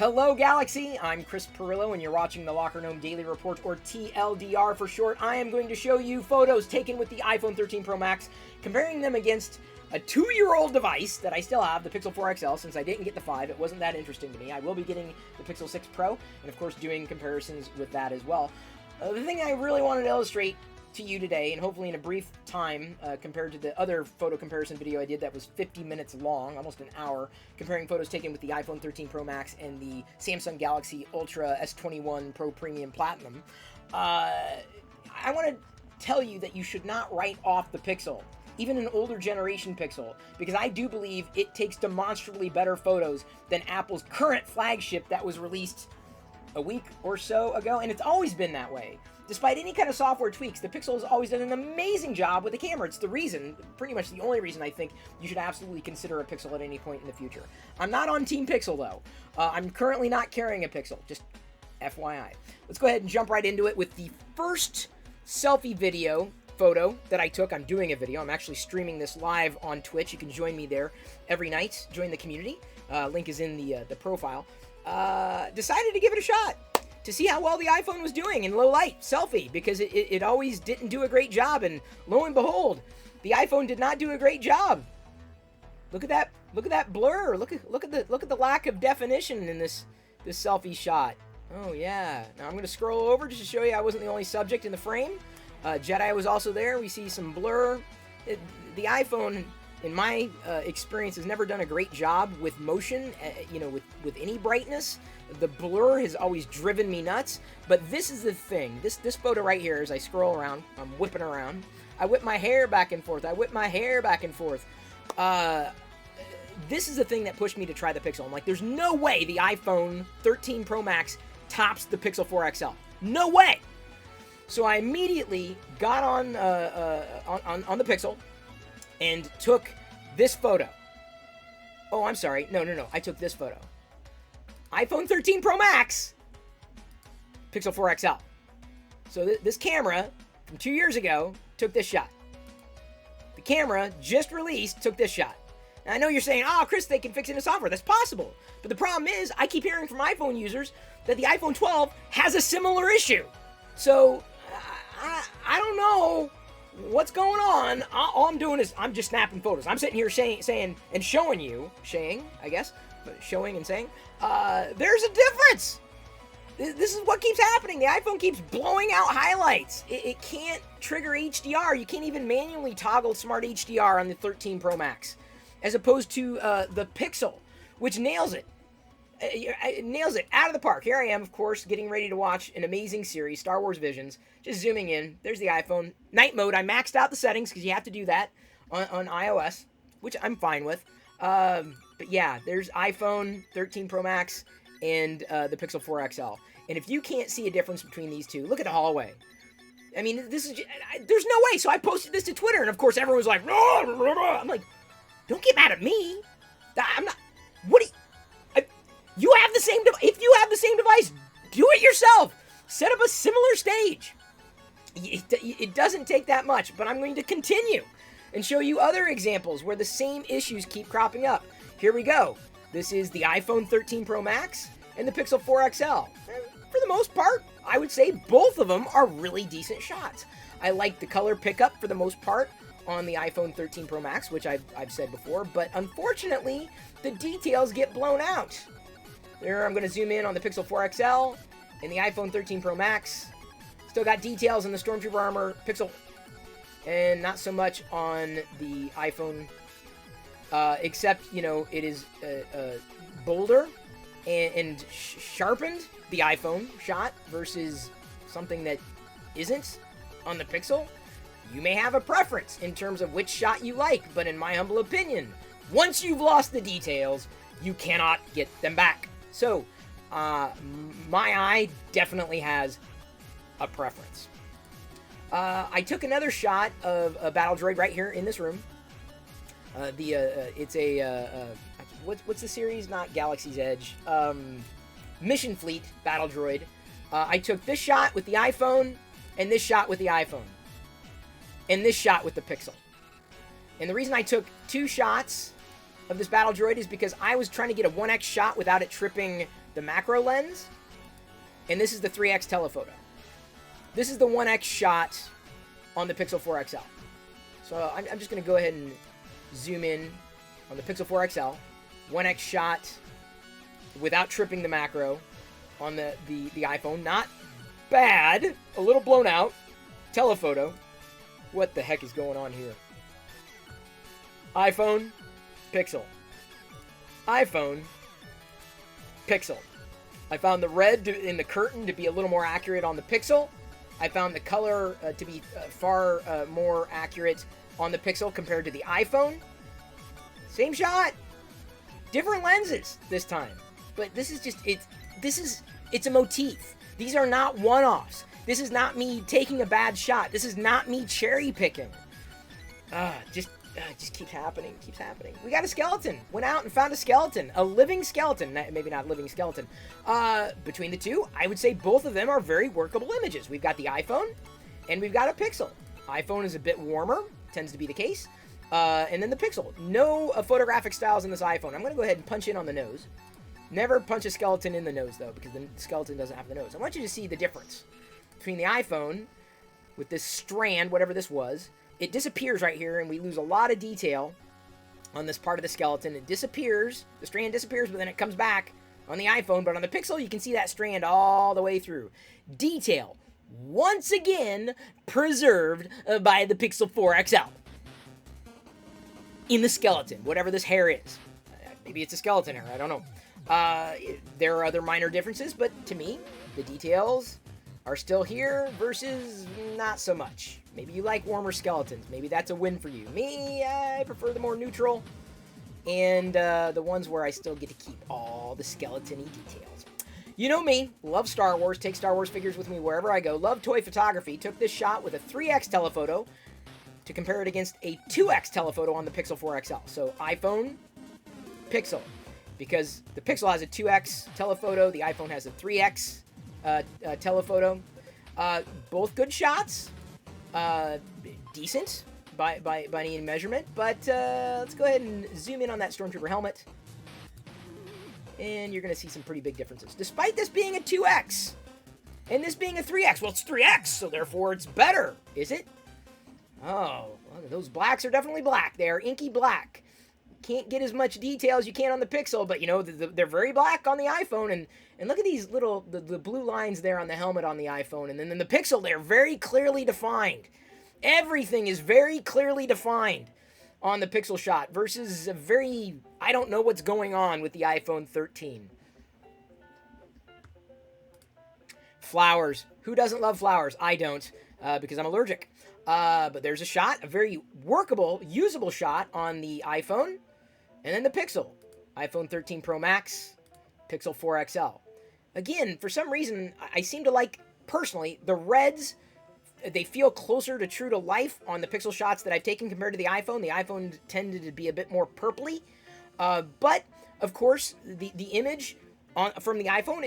Hello Galaxy, I'm Chris Pirillo and you're watching the Locker Gnome Daily Report, or TLDR for short. I am going to show you photos taken with the iPhone 13 Pro Max, comparing them against a 2-year-old device that I still have, the Pixel 4 XL, since I didn't get the 5. It wasn't that interesting to me. I will be getting the Pixel 6 Pro, and of course doing comparisons with that as well. The thing I really wanted to illustrate to you today, and hopefully in a brief time, compared to the other photo comparison video I did that was 50 minutes long, almost an hour, comparing photos taken with the iPhone 13 Pro Max and the Samsung Galaxy Ultra S21 Pro Premium Platinum. I want to tell you that you should not write off the Pixel, even an older generation Pixel, because I do believe it takes demonstrably better photos than Apple's current flagship that was released a week or so ago, and it's always been that way. Despite any kind of software tweaks, the Pixel has always done an amazing job with the camera. It's the reason, pretty much the only reason I think you should absolutely consider a Pixel at any point in the future. I'm not on Team Pixel, though. I'm currently not carrying a Pixel, just FYI. Let's go ahead and jump right into it with the first selfie photo that I took. I'm doing a video. I'm actually streaming this live on Twitch. You can join me there every night. Join the community. Link is in the profile. Decided to give it a shot to see how well the iPhone was doing in low light selfie, because it always didn't do a great job, and lo and behold, the iPhone did not do a great job. Look at that blur. Look at the lack of definition in this selfie shot. Oh yeah. Now I'm going to scroll over just to show you I wasn't the only subject in the frame. Jedi was also there. We see some blur. The iPhone, in my experience, has never done a great job with motion, with any brightness. The blur has always driven me nuts. But this is the thing. This photo right here, as I scroll around, I'm whipping around. I whip my hair back and forth. This is the thing that pushed me to try the Pixel. I'm like, there's no way the iPhone 13 Pro Max tops the Pixel 4 XL. No way! So I immediately got on the Pixel and took this photo. Oh, I'm sorry. No. I took this photo. iPhone 13 Pro Max, Pixel 4 XL. So this camera from 2 years ago took this shot. The camera just released took this shot. Now, I know you're saying, oh, Chris, they can fix it in software. That's possible. But the problem is, I keep hearing from iPhone users that the iPhone 12 has a similar issue. So, I don't know what's going on. All I'm doing is I'm just snapping photos. I'm sitting here saying and showing you, I guess, but showing and saying, there's a difference. This is what keeps happening. The iPhone keeps blowing out highlights. It can't trigger HDR. You can't even manually toggle Smart HDR on the 13 Pro Max, as opposed to the Pixel, which nails it. It nails it out of the park. Here I am, of course, getting ready to watch an amazing series, Star Wars Visions. Just zooming in. There's the iPhone. Night mode. I maxed out the settings because you have to do that on iOS, which I'm fine with. But yeah, there's iPhone 13 Pro Max and the Pixel 4 XL. And if you can't see a difference between these two, look at the hallway. I mean, there's no way. So I posted this to Twitter, and of course everyone was like, no. I'm like, don't get mad at me. I'm not. What do you? You have the same. If you have the same device, do it yourself. Set up a similar stage. It doesn't take that much, but I'm going to continue and show you other examples where the same issues keep cropping up. Here we go. This is the iPhone 13 Pro Max and the Pixel 4 XL. For the most part, I would say both of them are really decent shots. I like the color pickup for the most part on the iPhone 13 Pro Max, which I've said before, but unfortunately, the details get blown out. There, I'm going to zoom in on the Pixel 4 XL and the iPhone 13 Pro Max. Still got details in the Stormtrooper armor Pixel, and not so much on the iPhone, except, it is bolder and sharpened, the iPhone shot, versus something that isn't on the Pixel. You may have a preference in terms of which shot you like, but in my humble opinion, once you've lost the details, you cannot get them back. So, my eye definitely has a preference. I took another shot of a battle droid right here in this room. It's a what's the series? Not Galaxy's Edge. Mission Fleet battle droid. I took this shot with the iPhone, and this shot with the iPhone, and this shot with the Pixel. And the reason I took two shots of this battle droid is because I was trying to get a 1x shot without it tripping the macro lens, and this is the 3x telephoto. This is the 1x shot on the Pixel 4 XL. So I'm just going to go ahead and zoom in on the Pixel 4 XL. 1x shot without tripping the macro on the iPhone. Not bad. A little blown out. Telephoto. What the heck is going on here? iPhone, Pixel. iPhone, Pixel. I found the red in the curtain to be a little more accurate on the Pixel. I found the color to be far more accurate on the Pixel compared to the iPhone. Same shot. Different lenses this time. But this is just, it's a motif. These are not one-offs. This is not me taking a bad shot. This is not me cherry picking. Just keeps happening. Keeps happening. We got a skeleton. Went out and found a skeleton. A living skeleton. Maybe not living skeleton. Between the two, I would say both of them are very workable images. We've got the iPhone and we've got a Pixel. iPhone is a bit warmer. Tends to be the case. And then the Pixel. No photographic styles in this iPhone. I'm going to go ahead and punch in on the nose. Never punch a skeleton in the nose, though, because the skeleton doesn't have the nose. I want you to see the difference between the iPhone with this strand, whatever this was. It disappears right here, and we lose a lot of detail on this part of the skeleton. It disappears. The strand disappears, but then it comes back on the iPhone. But on the Pixel, you can see that strand all the way through. Detail, once again, preserved by the Pixel 4 XL. In the skeleton, whatever this hair is. Maybe it's a skeleton hair, I don't know. There are other minor differences, but to me, the details are still here versus not so much. Maybe you like warmer skeletons. Maybe that's a win for you. Me, I prefer the more neutral and the ones where I still get to keep all the skeleton-y details. You know me, love Star Wars, take Star Wars figures with me wherever I go, love toy photography, took this shot with a 3x telephoto to compare it against a 2x telephoto on the Pixel 4 XL. So iPhone, Pixel. Because the Pixel has a 2x telephoto, the iPhone has a 3x telephoto. Both good shots. Decent by any measurement. But let's go ahead and zoom in on that Stormtrooper helmet. And you're going to see some pretty big differences. Despite this being a 2x and this being a 3x. Well, it's 3x, so therefore it's better. Is it? Oh, well, those blacks are definitely black. They are inky black. Can't get as much detail as you can on the Pixel, but you know, they're very black on the iPhone, and look at these little, the blue lines there on the helmet on the iPhone, and then in the Pixel, they're very clearly defined. Everything is very clearly defined on the Pixel shot versus a very, I don't know what's going on with the iPhone 13. Flowers. Who doesn't love flowers? I don't, because I'm allergic. But there's a shot, a very workable, usable shot on the iPhone. And then the Pixel. iPhone 13 Pro Max, Pixel 4 XL. Again, for some reason, I seem to like, personally, the reds, they feel closer to true to life on the Pixel shots that I've taken compared to the iPhone. The iPhone tended to be a bit more purpley. But, of course, the image from the iPhone,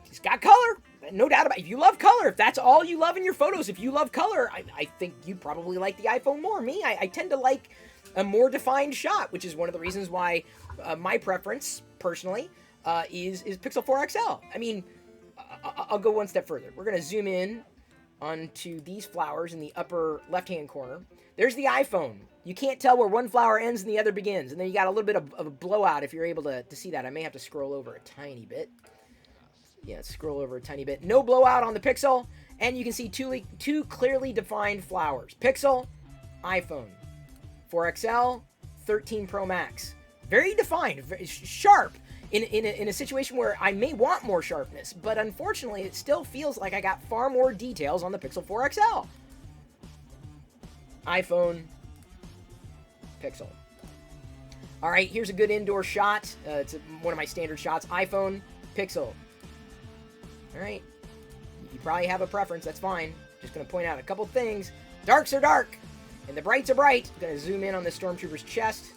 it's got color. No doubt about it. If you love color, if that's all you love in your photos, if you love color, I think you probably like the iPhone more. Me, I tend to like a more defined shot, which is one of the reasons why my preference, personally, is Pixel 4 XL. I mean, I'll go one step further. We're going to zoom in onto these flowers in the upper left-hand corner. There's the iPhone. You can't tell where one flower ends and the other begins. And then you got a little bit of a blowout if you're able to see that. I may have to scroll over a tiny bit. Yeah, scroll over a tiny bit. No blowout on the Pixel, and you can see two clearly defined flowers. Pixel, iPhone, 4 XL, 13 Pro Max. Very defined, very sharp, in a situation where I may want more sharpness, but unfortunately, it still feels like I got far more details on the Pixel 4 XL. iPhone, Pixel. All right, here's a good indoor shot. It's one of my standard shots. iPhone, Pixel. All right, you probably have a preference, that's fine. Just going to point out a couple things. Darks are dark, and the brights are bright. I'm going to zoom in on the Stormtrooper's chest.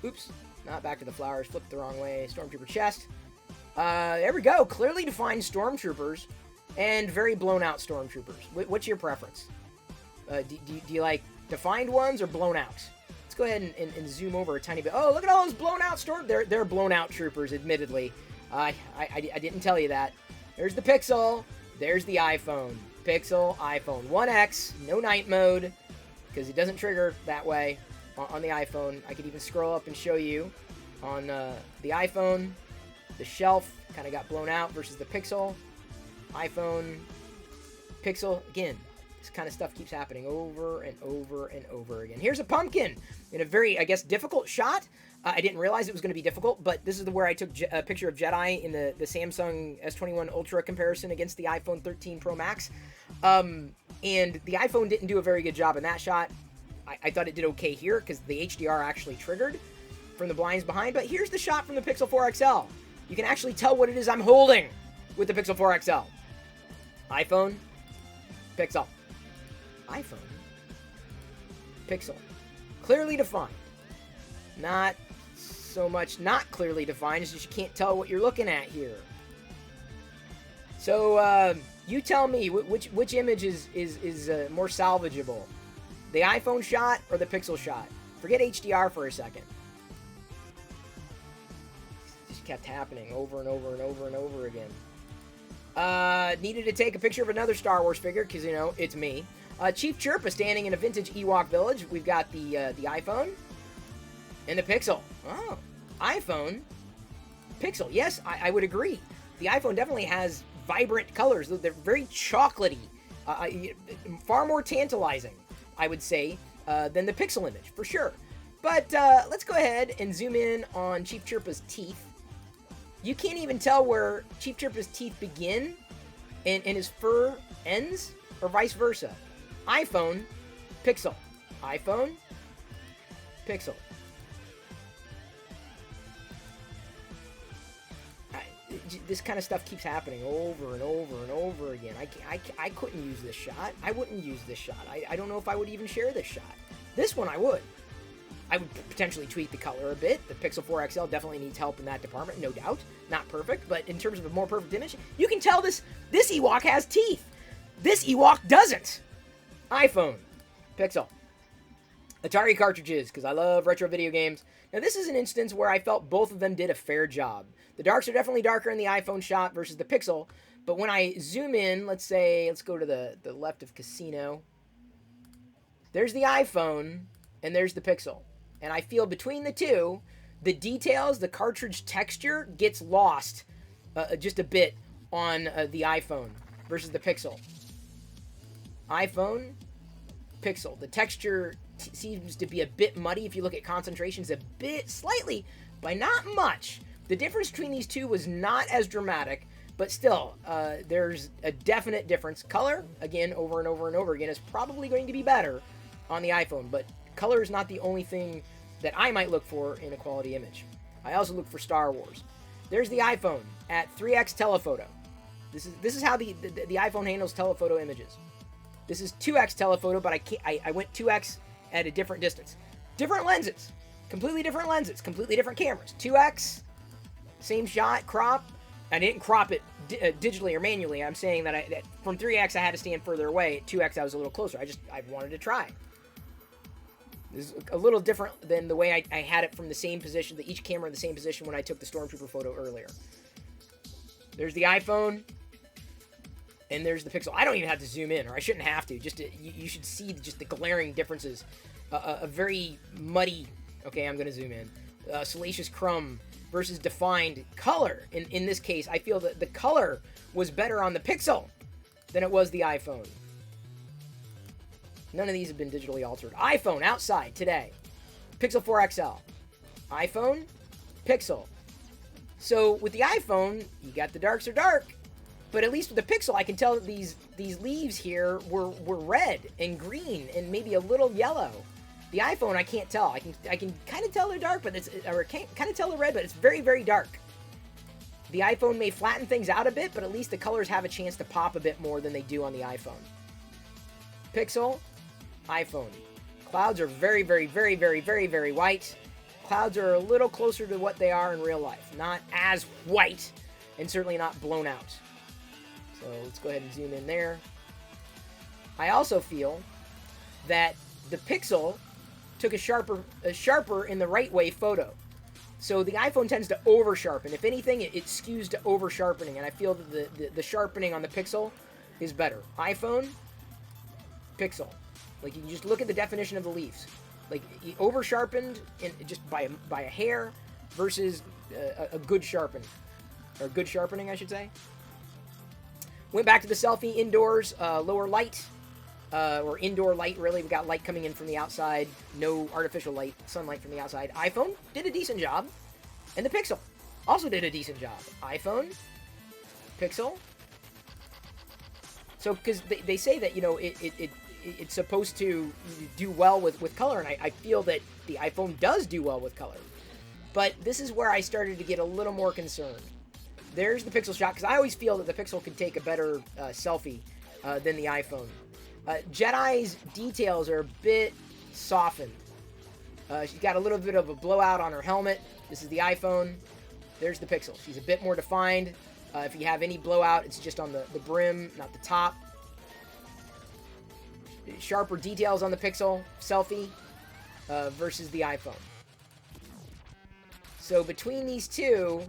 Oops, not back to the flowers, flipped the wrong way. Stormtrooper chest. There we go, clearly defined Stormtroopers, and very blown out Stormtroopers. What's your preference? Do you like defined ones or blown out? Let's go ahead and zoom over a tiny bit. Oh, look at all those blown out They're blown out troopers, admittedly. I didn't tell you that. There's the Pixel. There's the iPhone. Pixel, iPhone. 1X, no night mode, because it doesn't trigger that way on the iPhone. I could even scroll up and show you on the iPhone. The shelf kind of got blown out versus the Pixel. iPhone, Pixel. Again, this kind of stuff keeps happening over and over and over again. Here's a pumpkin in a very, I guess, difficult shot. I didn't realize it was going to be difficult, but this is where I took a picture of Jedi in the Samsung S21 Ultra comparison against the iPhone 13 Pro Max. And the iPhone didn't do a very good job in that shot. I thought it did okay here because the HDR actually triggered from the blinds behind. But here's the shot from the Pixel 4 XL. You can actually tell what it is I'm holding with the Pixel 4 XL. iPhone, Pixel. iPhone, Pixel. Clearly defined. Not so much not clearly defined as you can't tell what you're looking at here. So you tell me which image is more salvageable, the iPhone shot or the Pixel shot? Forget HDR for a second. It just kept happening over and over and over and over again. Needed to take a picture of another Star Wars figure because, you know, it's me. Chief Chirpa standing in a vintage Ewok village. We've got the iPhone and the Pixel. Oh, iPhone, Pixel. Yes, I would agree. The iPhone definitely has vibrant colors. They're very chocolatey, far more tantalizing, I would say, than the Pixel image, for sure. But let's go ahead and zoom in on Chief Chirpa's teeth. You can't even tell where Chief Chirpa's teeth begin and his fur ends, or vice versa. iPhone, Pixel. iPhone, Pixel. This kind of stuff keeps happening over and over and over again. I couldn't use this shot. I wouldn't use this shot. I don't know if I would even share this shot. This one I would. I would potentially tweak the color a bit. The Pixel 4 XL definitely needs help in that department, no doubt. Not perfect, but in terms of a more perfect image, you can tell this Ewok has teeth. This Ewok doesn't. iPhone, Pixel. Atari cartridges, because I love retro video games. Now, this is an instance where I felt both of them did a fair job. The darks are definitely darker in the iPhone shot versus the Pixel, but when I zoom in, let's go to the left of Casino. There's the iPhone, and there's the Pixel. And I feel between the two, the details, the cartridge texture gets lost just a bit on the iPhone versus the Pixel. iPhone, Pixel. The texture seems to be a bit muddy. If you look at concentrations, a bit slightly, but not much. The difference between these two was not as dramatic, but still, there's a definite difference. Color, again, over and over and over again, is probably going to be better on the iPhone, but color is not the only thing that I might look for in a quality image. I also look for Star Wars. There's the iPhone at 3x telephoto. This is how the iPhone handles telephoto images. This is 2x telephoto, but I went 2x at a different distance. Different lenses. Completely different lenses. Completely different cameras. 2x, same shot, crop. I didn't crop it digitally or manually. I'm saying that from 3x I had to stand further away. At 2x I was a little closer. I wanted to try. This is a little different than the way I had it from the same position, each camera in the same position when I took the Stormtrooper photo earlier. There's the iPhone. And there's the Pixel. I don't even have to zoom in, or I shouldn't have to. You should see just the glaring differences. A very muddy, okay, I'm going to zoom in. Salacious crumb versus defined color. In this case, I feel that the color was better on the Pixel than it was the iPhone. None of these have been digitally altered. iPhone outside today. Pixel 4 XL. iPhone, Pixel. So with the iPhone, you got the darks are dark. But at least with the Pixel, I can tell that these leaves here were red and green and maybe a little yellow. The iPhone, I can't tell. I can kind of tell they're dark, but I can't kind of tell they're red, but it's very, very dark. The iPhone may flatten things out a bit, but at least the colors have a chance to pop a bit more than they do on the iPhone. Pixel, iPhone. Clouds are very, very, very, very, very, very white. Clouds are a little closer to what they are in real life. Not as white, and certainly not blown out. So let's go ahead and zoom in there. I also feel that the Pixel took a sharper in the right way photo. So the iPhone tends to over sharpen. If anything, it skews to over sharpening, and I feel that the sharpening on the Pixel is better. iPhone, Pixel. Like, you can just look at the definition of the leaves. Like, over sharpened just by a hair versus a good sharpen. Or good sharpening, I should say. Went back to the selfie indoors, lower light. Or indoor light, really. We got light coming in from the outside. No artificial light, sunlight from the outside. iPhone did a decent job. And the Pixel also did a decent job. iPhone, Pixel. So, because they say that, you know, it's supposed to do well with color, and I feel that the iPhone does do well with color. But this is where I started to get a little more concerned. There's the Pixel shot, because I always feel that the Pixel could take a better selfie than the iPhone. Jedi's details are a bit softened. She's got a little bit of a blowout on her helmet. This is the iPhone. There's the Pixel. She's a bit more defined. If you have any blowout, it's just on the brim, not the top. Sharper details on the Pixel selfie versus the iPhone. So between these two,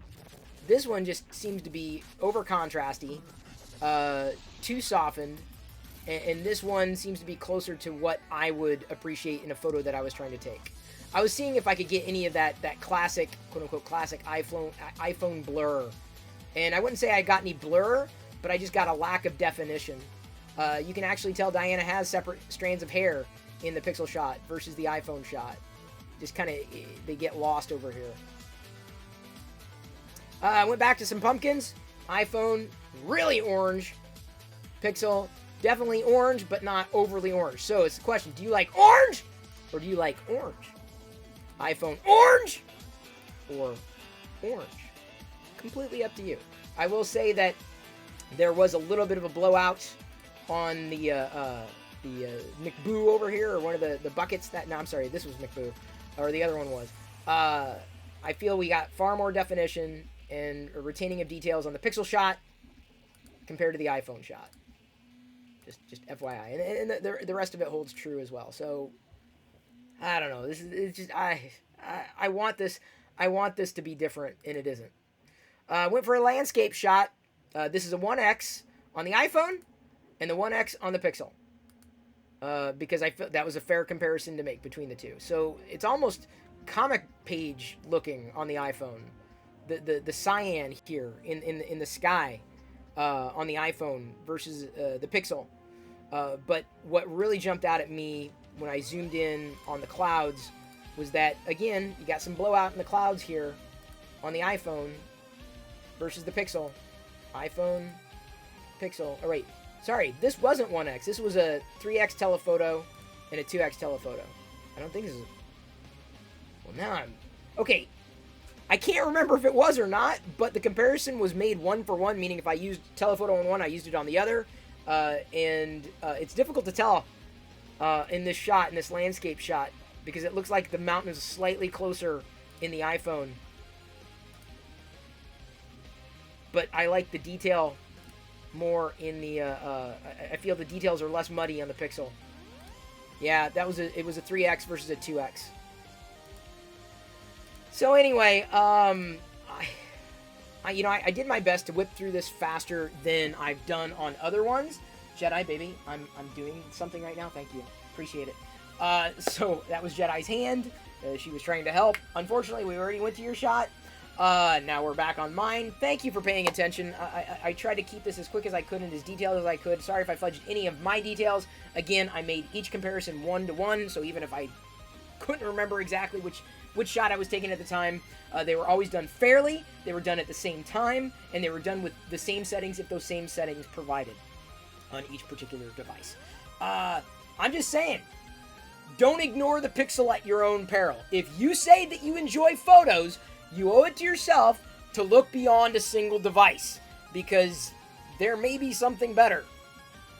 this one just seems to be over contrasty, too softened, and this one seems to be closer to what I would appreciate in a photo that I was trying to take. I was seeing if I could get any of that classic, quote-unquote, classic iPhone blur. And I wouldn't say I got any blur, but I just got a lack of definition. You can actually tell Diana has separate strands of hair in the Pixel shot versus the iPhone shot. Just kind of, they get lost over here. I went back to some pumpkins. iPhone, really orange. Pixel, definitely orange, but not overly orange. So it's the question, do you like orange or do you like orange? iPhone orange or orange? Completely up to you. I will say that there was a little bit of a blowout on the McBoo over here, or one of the buckets that, no, I'm sorry, this was McBoo, or the other one was. I feel we got far more definition and a retaining of details on the Pixel shot compared to the iPhone shot. Just FYI, and the rest of it holds true as well. So I don't know. It's just I want this to be different, and it isn't. Went for a landscape shot. This is a 1X on the iPhone and the 1X on the Pixel. Because I felt that was a fair comparison to make between the two. So it's almost comic page looking on the iPhone. The cyan here in the sky on the iPhone versus the Pixel. But what really jumped out at me when I zoomed in on the clouds was that, again, you got some blowout in the clouds here on the iPhone versus the Pixel. iPhone, Pixel. Oh, wait. Sorry, this wasn't 1X. This was a 3X telephoto and a 2X telephoto. I don't think this is... Well, now I'm... Okay. I can't remember if it was or not, but the comparison was made one for one, meaning if I used telephoto on one, I used it on the other. And it's difficult to tell in this shot, in this landscape shot, because it looks like the mountain is slightly closer in the iPhone. But I like the detail more in the, I feel the details are less muddy on the Pixel. Yeah, it was a 3X versus a 2X. So anyway, I did my best to whip through this faster than I've done on other ones. Jedi, baby, I'm doing something right now. Thank you. Appreciate it. So that was Jedi's hand. She was trying to help. Unfortunately, we already went to your shot. Now we're back on mine. Thank you for paying attention. I tried to keep this as quick as I could and as detailed as I could. Sorry if I fudged any of my details. Again, I made each comparison 1-to-1, so even if I couldn't remember exactly which shot I was taking at the time, they were always done fairly, they were done at the same time, and they were done with the same settings if those same settings provided on each particular device. I'm just saying, don't ignore the Pixel at your own peril. If you say that you enjoy photos, you owe it to yourself to look beyond a single device, because there may be something better